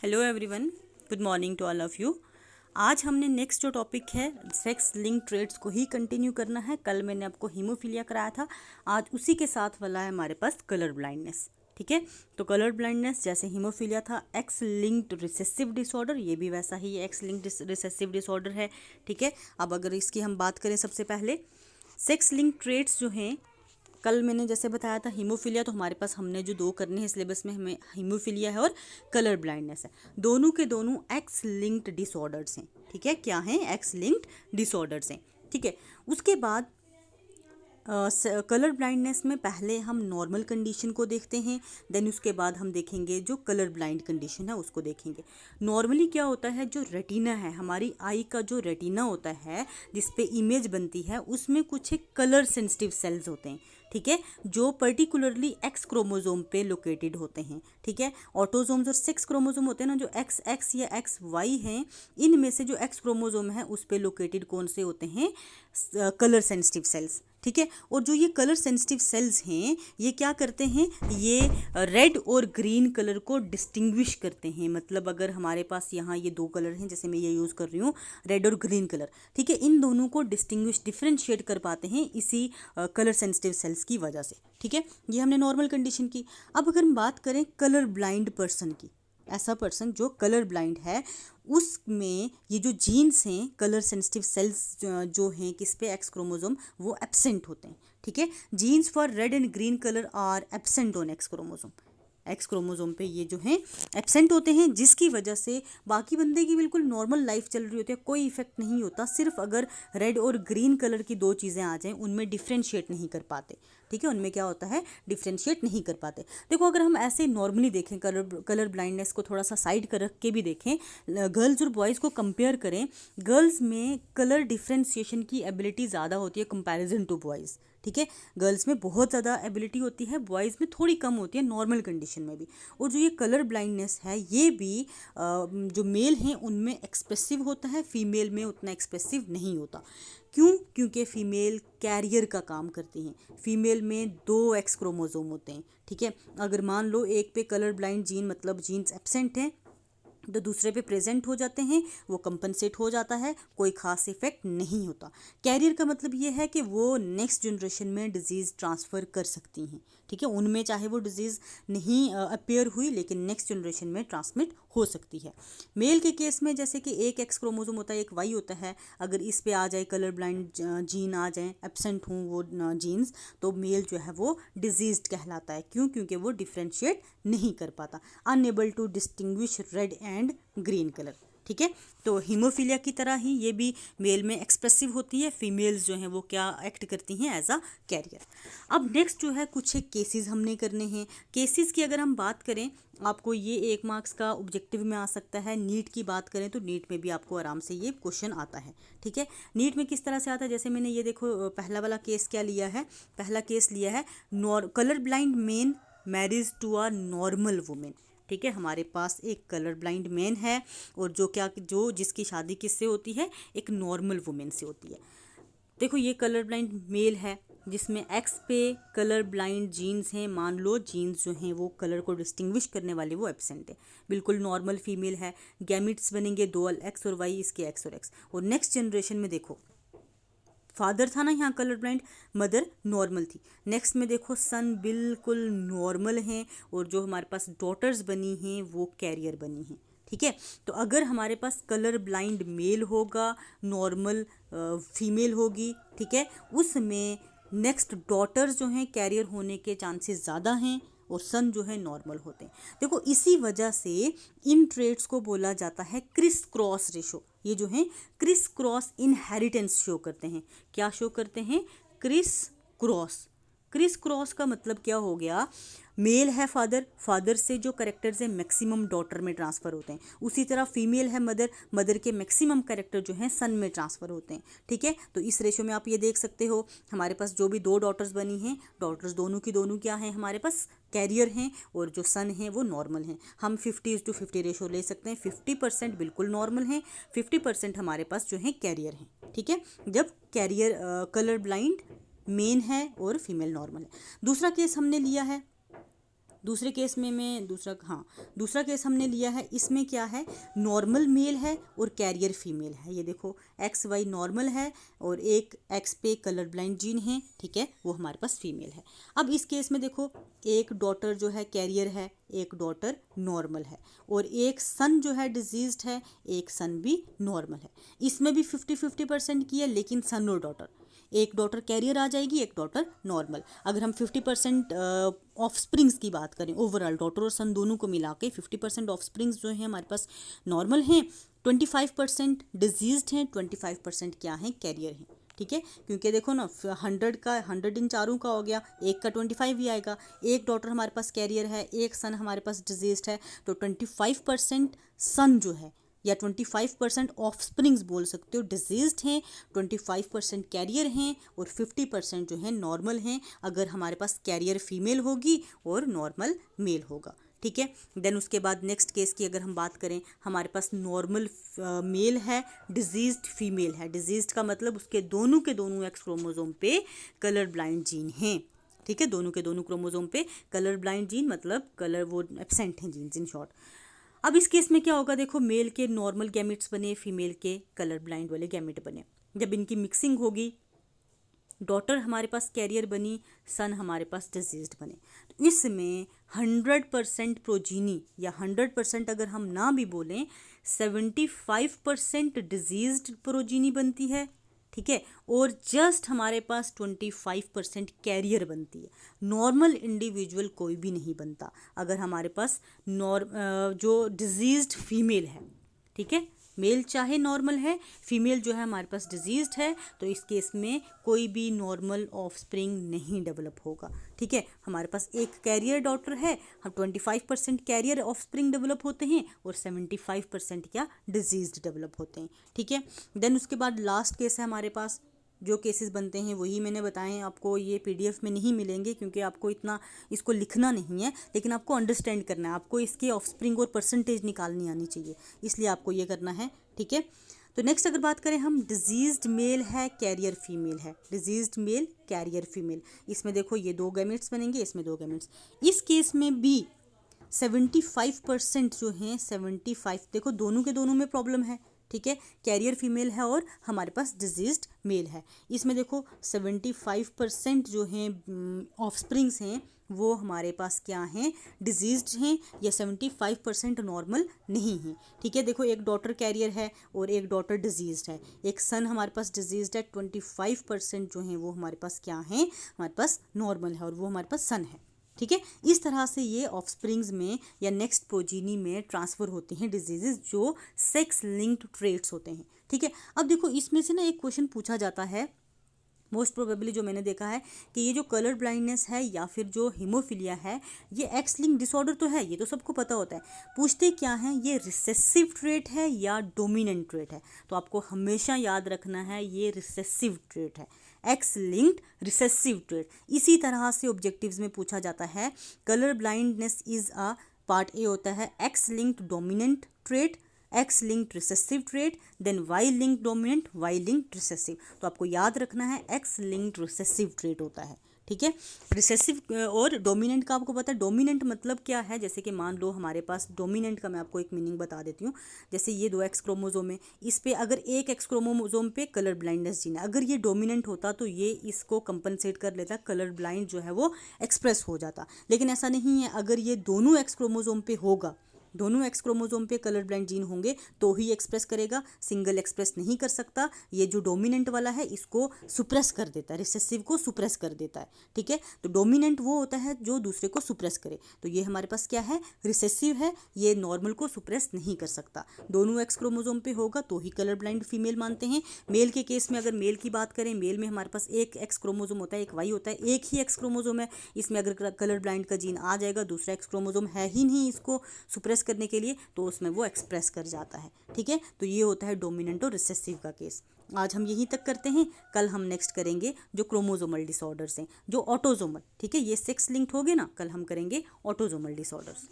Hello everyone, good morning to all of you. आज हमने next जो टॉपिक है सेक्स लिंक ट्रेट्स को ही कंटिन्यू करना है। कल मैंने आपको हीमोफीलिया कराया था, आज उसी के साथ वाला है हमारे पास कलर ब्लाइंडनेस। ठीक है, तो कलर ब्लाइंडनेस जैसे हीमोफीलिया था एक्स लिंक्ड रिसेसिव डिसऑर्डर, ये भी वैसा ही एक्स लिंक्ड रिसेसिव डिसऑर्डर है। ठीक है, अब अगर इसकी हम बात करें सबसे पहले सेक्स लिंक ट्रेट्स जो हैं, कल मैंने जैसे बताया था हीमोफीलिया, तो हमारे पास हमने जो दो करने हैं सिलेबस में, हमें हीमोफीलिया है और कलर ब्लाइंडनेस है। दोनों के दोनों एक्स लिंक्ड डिसऑर्डर्स हैं। ठीक है, क्या हैं? एक्स लिंक्ड डिसऑर्डर्स हैं। ठीक है, उसके बाद कलर ब्लाइंडनेस में पहले हम नॉर्मल कंडीशन को देखते हैं, देन उसके बाद हम देखेंगे जो कलर ब्लाइंड कंडीशन है उसको देखेंगे। नॉर्मली क्या होता है, जो रेटिना है, हमारी आई का जो रेटिना होता है जिस पे इमेज बनती है, उसमें कुछ एक कलर सेंसिटिव सेल्स होते हैं। ठीक है, जो पर्टिकुलरली एक्स क्रोमोजोम पे लोकेटेड होते हैं। ठीक है, ऑटोजोम्स और सेक्स क्रोमोजोम होते हैं ना, जो एक्स एक्स या एक्स वाई हैं, इनमें से जो एक्स क्रोमोजोम है उस पे लोकेटेड कौन से होते हैं? Colour sensitive sales. ठीक है, और जो ये कलर सेंसिटिव सेल्स हैं ये क्या करते हैं? ये रेड और ग्रीन कलर को डिस्टिंग्विश करते हैं। मतलब अगर हमारे पास यहाँ ये दो कलर हैं, जैसे मैं ये यूज़ कर रही हूँ रेड और ग्रीन कलर, ठीक है, इन दोनों को डिस्टिंग्विश डिफ्रेंशिएट कर पाते हैं इसी कलर सेंसिटिव सेल्स की वजह से। ठीक है, ये हमने नॉर्मल कंडीशन की। अब अगर हम बात करें कलर ब्लाइंड पर्सन की, ऐसा पर्सन जो कलर ब्लाइंड है, उसमें ये जो जीन्स हैं, कलर सेंसिटिव सेल्स जो हैं किस पे? एक्स क्रोमोजोम, वो एब्सेंट होते हैं। ठीक है, genes for red and green colour are absent on X chromosome. X chromosome पे ये जो हैं एब्सेंट होते हैं, जिसकी वजह से बाकी बंदे की बिल्कुल नॉर्मल लाइफ चल रही होती है, कोई इफेक्ट नहीं होता। सिर्फ अगर रेड और ग्रीन कलर की दो चीज़ें आ जाएं, उनमें डिफ्रेंशिएट नहीं कर पाते। ठीक है, उनमें क्या होता है? डिफ्रेंशिएट नहीं कर पाते। देखो, अगर हम ऐसे नॉर्मली देखें, कलर ब्लाइंडनेस को थोड़ा सा साइड कर रख के भी देखें, गर्ल्स और बॉयज़ को कंपेयर करें, गर्ल्स में कलर डिफ्रेंशिएशन की एबिलिटी ज़्यादा होती है कंपैरिजन टू बॉयज़। ठीक है, गर्ल्स में बहुत ज़्यादा एबिलिटी होती है, बॉयज़ में थोड़ी कम होती है नॉर्मल कंडीशन में भी। और जो ये कलर ब्लाइंडनेस है ये भी जो मेल हैं उनमें एक्सप्रेसिव होता है, फीमेल में उतना एक्सप्रेसिव नहीं होता। क्यों? क्योंकि फ़ीमेल कैरियर का काम करती हैं। फीमेल में दो एक्स क्रोमोजोम होते हैं। ठीक है, अगर मान लो एक पे कलर ब्लाइंड जीन, मतलब जीन्स एब्सेंट हैं, तो दूसरे पे प्रेजेंट हो जाते हैं, वो कंपनसेट हो जाता है, कोई खास इफेक्ट नहीं होता। कैरियर का मतलब ये है कि वो नेक्स्ट जनरेशन में डिजीज़ ट्रांसफ़र कर सकती हैं। ठीक है, उनमें चाहे वो डिजीज़ नहीं अपेयर हुई, लेकिन नेक्स्ट जनरेशन में ट्रांसमिट हो सकती है। मेल के केस में जैसे कि एक एक्स क्रोमोसोम होता है, एक वाई होता है, अगर इस पे आ जाए कलर ब्लाइंड जीन आ जाए, एब्सेंट हों वो जीन्स, तो मेल जो है वो डिजीज्ड कहलाता है। क्यों? क्योंकि वो डिफ्रेंशिएट नहीं कर पाता, unable to distinguish red and green colour. ठीक है, तो हीमोफीलिया की तरह ही ये भी मेल में एक्सप्रेसिव होती है, फीमेल्स जो हैं वो क्या एक्ट करती हैं? As a carrier. अब नेक्स्ट जो है कुछ एक केसेस हमने करने हैं। केसेस की अगर हम बात करें, आपको ये 1 मार्क्स का ऑब्जेक्टिव में आ सकता है। नीट की बात करें तो नीट में भी आपको आराम से ये क्वेश्चन आता है। ठीक है, नीट में किस तरह से आता है? जैसे मैंने ये देखो पहला वाला केस क्या लिया है, पहला केस लिया है colour blind men marriage to a normal women. ठीक है, हमारे पास एक कलर ब्लाइंड मैन है और जो जिसकी शादी किससे होती है? एक नॉर्मल वुमेन से होती है। देखो, ये कलर ब्लाइंड मेल है जिसमें एक्स पे कलर ब्लाइंड जीन्स हैं। मान लो जीन्स जो हैं वो कलर को डिस्टिंग्विश करने वाले वो एब्सेंट है। बिल्कुल नॉर्मल फीमेल है, गैमिट्स बनेंगे दो, एक्स और वाई, इसके एक्स और एक्स। और नेक्स्ट जनरेशन में देखो, फादर था ना यहाँ कलर ब्लाइंड, मदर नॉर्मल थी। नेक्स्ट में देखो सन बिल्कुल नॉर्मल हैं, और जो हमारे पास डॉटर्स बनी हैं वो कैरियर बनी हैं। ठीक है, तो अगर हमारे पास कलर ब्लाइंड मेल होगा, नॉर्मल फीमेल होगी, ठीक है, उसमें नेक्स्ट डॉटर्स जो हैं कैरियर होने के चांसेस ज़्यादा हैं, और सन जो है नॉर्मल होते हैं। देखो, इसी वजह से इन ट्रेट्स को बोला जाता है क्रिस क्रॉस रेशो। ये जो है क्रिस क्रॉस इनहेरिटेंस शो करते हैं। क्या शो करते हैं? Criss cross. क्रिस क्रॉस का मतलब क्या हो गया? मेल है फादर, फादर से जो करेक्टर्स हैं मैक्सिमम डॉटर में ट्रांसफ़र होते हैं। उसी तरह फीमेल है मदर, मदर के मैक्सिमम करेक्टर जो हैं सन में ट्रांसफ़र होते हैं। ठीक है, तो इस रेशो में आप ये देख सकते हो, हमारे पास जो भी दो डॉटर्स बनी हैं, डॉटर्स दोनों की दोनों क्या हैं? हमारे पास कैरियर हैं, और जो सन हैं वो नॉर्मल हैं। हम 50:50 रेशो ले सकते हैं। 50% बिल्कुल नॉर्मल हैं, 50% हमारे पास जो हैं कैरियर हैं। ठीक है, जब कैरियर कलर ब्लाइंड मेन है और फीमेल नॉर्मल है। दूसरा केस हमने लिया है, दूसरे केस में मैं दूसरा केस हमने लिया है, इसमें क्या है, नॉर्मल मेल है और कैरियर फीमेल है। ये देखो XY नॉर्मल है और एक X पे कलर ब्लाइंड जीन है, ठीक है, वो हमारे पास फीमेल है। अब इस केस में देखो एक डॉटर जो है कैरियर है, एक डॉटर नॉर्मल है और एक सन जो है डिजीज्ड है, एक सन भी नॉर्मल है। इसमें भी 50-50% की है, लेकिन सन और डॉटर, एक डॉटर कैरियर आ जाएगी, एक डॉटर नॉर्मल। अगर हम 50% ऑफस्प्रिंग्स की बात करें, ओवरऑल डॉटर और सन दोनों को मिला के 50% ऑफस्प्रिंग्स जो हैं हमारे पास नॉर्मल हैं, 25% डिजीज्ड हैं, 25% क्या हैं, कैरियर हैं, ठीक है। क्योंकि देखो ना 100 इन चारों का हो गया, एक का 25 ही आएगा। एक डॉटर हमारे पास कैरियर है, एक सन हमारे पास डिजीज्ड है, तो 25% सन जो है या 25% ऑफस्प्रिंग्स बोल सकते हो डिजीज्ड हैं, 25% कैरियर हैं और 50% जो है नॉर्मल हैं, अगर हमारे पास कैरियर फीमेल होगी और नॉर्मल मेल होगा, ठीक है। देन उसके बाद नेक्स्ट केस की अगर हम बात करें, हमारे पास नॉर्मल मेल है, डिजीज्ड फीमेल है। डिजीज्ड का मतलब उसके दोनों के दोनों एक्स क्रोमोसोम पे कलर ब्लाइंड जीन हैं, ठीक है, दोनों के दोनों क्रोमोसोम पे कलर ब्लाइंड जीन मतलब कलर वो एब्सेंट हैं जीन्स इन शॉर्ट। अब इस केस में क्या होगा, देखो मेल के नॉर्मल गैमेट्स बने, फीमेल के कलर ब्लाइंड वाले गैमेट बने। जब इनकी मिक्सिंग होगी, डॉटर हमारे पास कैरियर बनी, सन हमारे पास डिजीज्ड बने, तो इसमें 100% प्रोजीनी या 100% अगर हम ना भी बोलें 75% डिजीज्ड प्रोजीनी बनती है, ठीक है, और जस्ट हमारे पास 25% कैरियर बनती है। नॉर्मल इंडिविजुअल कोई भी नहीं बनता अगर हमारे पास जो डिजीज्ड फीमेल है, ठीक है। मेल चाहे नॉर्मल है, फीमेल जो है हमारे पास डिजीज्ड है, तो इस केस में कोई भी नॉर्मल ऑफस्प्रिंग नहीं डेवलप होगा, ठीक है। हमारे पास एक कैरियर डॉटर है, हम 25% कैरियर ऑफस्प्रिंग डेवलप होते हैं और 75% क्या डिजीज्ड डेवलप होते हैं, ठीक है। देन उसके बाद लास्ट केस है हमारे पास, जो केसेस बनते हैं वही मैंने बताए हैं आपको, ये PDF में नहीं मिलेंगे क्योंकि आपको इतना इसको लिखना नहीं है, लेकिन आपको अंडरस्टैंड करना है, आपको इसके ऑफस्प्रिंग और परसेंटेज निकालनी आनी चाहिए, इसलिए आपको ये करना है, ठीक है। तो नेक्स्ट अगर बात करें हम, डिजीज्ड मेल है, कैरियर फीमेल है, डिजीज्ड मेल कैरियर फीमेल, इसमें देखो ये 2 गैमेट्स बनेंगे, इसमें 2 गैमेट्स। इस केस में भी 75% जो हैं 75, देखो दोनों के दोनों में प्रॉब्लम है, ठीक है, कैरियर फीमेल है और हमारे पास डिजीज्ड मेल है। इसमें देखो 75% जो हैं ऑफस्प्रिंग्स हैं वो हमारे पास क्या हैं, डिजीज्ड हैं, या 75% नॉर्मल नहीं हैं, ठीक है। देखो एक डॉटर कैरियर है और एक डॉटर डिजीज्ड है, एक सन हमारे पास डिजीज्ड है, 25% जो हैं वो हमारे पास क्या हैं, हमारे पास नॉर्मल है और वो हमारे पास सन है, ठीक है। इस तरह से ये ऑफस्प्रिंग्स में या नेक्स्ट प्रोजीनी में ट्रांसफ़र होते हैं डिजीजेस जो सेक्स लिंक्ड ट्रेट्स होते हैं, ठीक है। अब देखो इसमें से ना एक क्वेश्चन पूछा जाता है, मोस्ट प्रोबेबली जो मैंने देखा है कि ये जो कलर ब्लाइंडनेस है या फिर जो हीमोफीलिया है, ये एक्स लिंक डिसऑर्डर तो है, ये तो सबको पता होता है। पूछते क्या है, ये रिसेसिव ट्रेट है या डोमिनेंट ट्रेट है, तो आपको हमेशा याद रखना है ये रिसेसिव ट्रेट है, एक्स लिंक्ड रिसेसिव ट्रेट। इसी तरह से ऑब्जेक्टिव्स में पूछा जाता है, colour blindness is a part A होता है X linked dominant trait, X linked recessive trait, then Y linked dominant, Y linked recessive. तो आपको याद रखना है एक्स लिंक्ड रिसेसिव ट्रेट होता है, ठीक है। रिसेसिव और डोमिनेंट का आपको पता है, डोमिनेंट मतलब क्या है, जैसे कि मान लो हमारे पास डोमिनेंट का मैं आपको एक मीनिंग बता देती हूँ। जैसे ये 2 एक्स क्रोमोजोम है, इस पे अगर एक एक्स क्रोमोजोम पे कलर ब्लाइंडनेस जीन है, अगर ये डोमिनेंट होता तो ये इसको कंपनसेट कर लेता, कलर ब्लाइंड जो है वो एक्सप्रेस हो जाता, लेकिन ऐसा नहीं है। अगर ये दोनों एक्स क्रोमोजोम पे होगा, दोनों एक्स क्रोमोसोम पे कलर ब्लाइंड जीन होंगे तो ही एक्सप्रेस करेगा, सिंगल एक्सप्रेस नहीं कर सकता। ये जो डोमिनेंट वाला है इसको सुप्रेस कर देता है, रिसेसिव को सुप्रेस कर देता है, ठीक है। तो डोमिनेंट वो होता है जो दूसरे को सुप्रेस करे, तो ये हमारे पास क्या है, रिसेसिव है, ये नॉर्मल को सुप्रेस नहीं कर सकता। दोनों एक्स क्रोमोसोम पे होगा तो ही कलर ब्लाइंड फीमेल मानते हैं। मेल के केस में अगर मेल की बात करें, मेल में हमारे पास एक एक्स क्रोमोसोम होता है, एक वाई होता है, एक ही एक्स क्रोमोसोम है, इसमें अगर कलर ब्लाइंड का जीन आ जाएगा, दूसरा एक्स क्रोमोसोम है ही नहीं इसको सुप्रेस करने के लिए, तो उसमें वो एक्सप्रेस कर जाता है, ठीक है। तो ये होता है डोमिनेंट और रिसेसिव का केस। आज हम यहीं तक करते हैं, कल हम नेक्स्ट करेंगे जो क्रोमोसोमल डिसऑर्डर्स हैं, जो ऑटोसोमल, ठीक है, ये सेक्स लिंक्ड हो गए ना, कल हम करेंगे ऑटोसोमल डिसऑर्डर्स।